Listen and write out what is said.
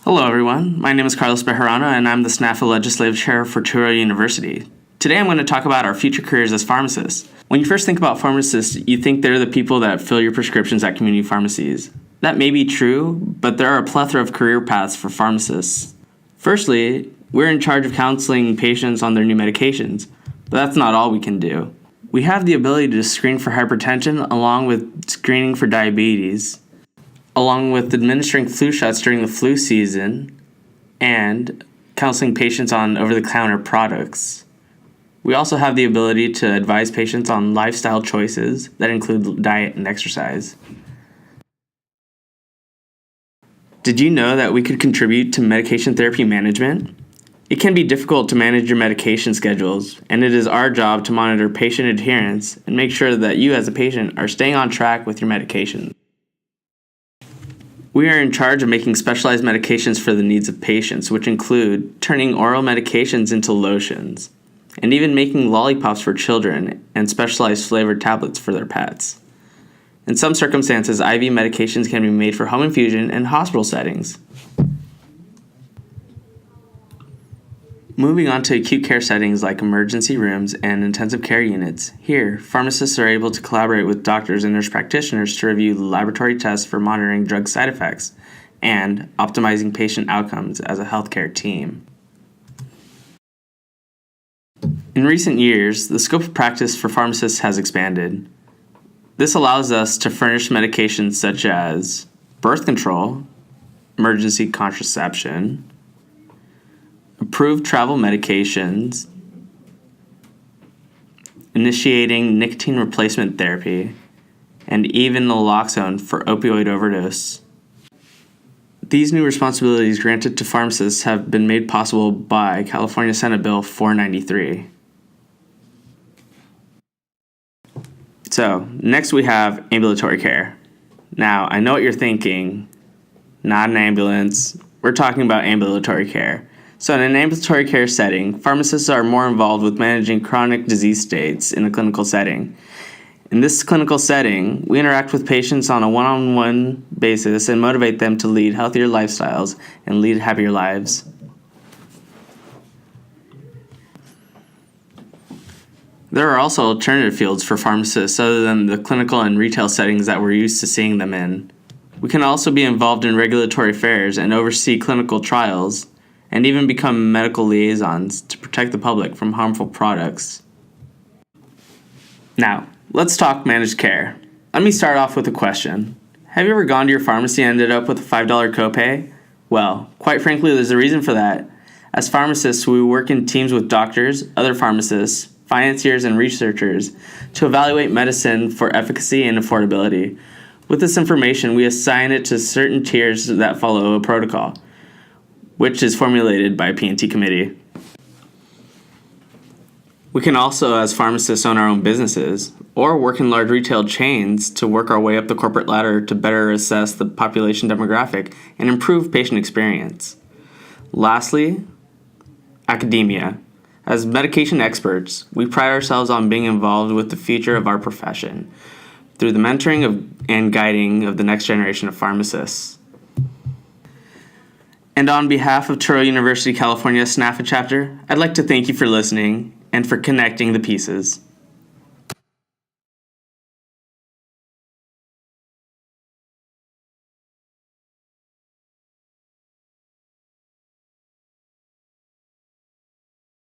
Hello everyone, my name is Carlos Bejarano and I'm the SNPhA Legislative Chair for Touro University. Today I'm going to talk about our future careers as pharmacists. When you first think about pharmacists, you think they're the people that fill your prescriptions at community pharmacies. That may be true, but there are a plethora of career paths for pharmacists. Firstly, we're in charge of counseling patients on their new medications, but that's not all we can do. We have the ability to screen for hypertension along with screening for diabetes, along with administering flu shots during the flu season, and counseling patients on over-the-counter products. We also have the ability to advise patients on lifestyle choices that include diet and exercise. Did you know that we could contribute to medication therapy management? It can be difficult to manage your medication schedules, and it is our job to monitor patient adherence and make sure that you as a patient are staying on track with your medication. We are in charge of making specialized medications for the needs of patients, which include turning oral medications into lotions, and even making lollipops for children and specialized flavored tablets for their pets. In some circumstances, IV medications can be made for home infusion and hospital settings. Moving on to acute care settings like emergency rooms and intensive care units, here, pharmacists are able to collaborate with doctors and nurse practitioners to review laboratory tests for monitoring drug side effects and optimizing patient outcomes as a healthcare team. In recent years, the scope of practice for pharmacists has expanded. This allows us to furnish medications such as birth control, emergency contraception, approved travel medications, initiating nicotine replacement therapy, and even naloxone for opioid overdose. These new responsibilities granted to pharmacists have been made possible by California Senate Bill 493. So, next we have ambulatory care. Now, I know what you're thinking. Not an ambulance. We're talking about ambulatory care. So in an ambulatory care setting, pharmacists are more involved with managing chronic disease states in a clinical setting. In this clinical setting, we interact with patients on a one-on-one basis and motivate them to lead healthier lifestyles and lead happier lives. There are also alternative fields for pharmacists other than the clinical and retail settings that we're used to seeing them in. We can also be involved in regulatory affairs and oversee clinical trials, and even become medical liaisons to protect the public from harmful products. Now, let's talk managed care. Let me start off with a question. Have you ever gone to your pharmacy and ended up with a $5 copay? Well, quite frankly, there's a reason for that. As pharmacists, we work in teams with doctors, other pharmacists, financiers, and researchers to evaluate medicine for efficacy and affordability. With this information, we assign it to certain tiers that follow a protocol, which is formulated by a P&T committee. We can also, as pharmacists, own our own businesses, or work in large retail chains to work our way up the corporate ladder to better assess the population demographic and improve patient experience. Lastly, academia. As medication experts, we pride ourselves on being involved with the future of our profession through the mentoring and guiding of the next generation of pharmacists. And on behalf of Touro University, California SNPhA chapter, I'd like to thank you for listening and for connecting the pieces.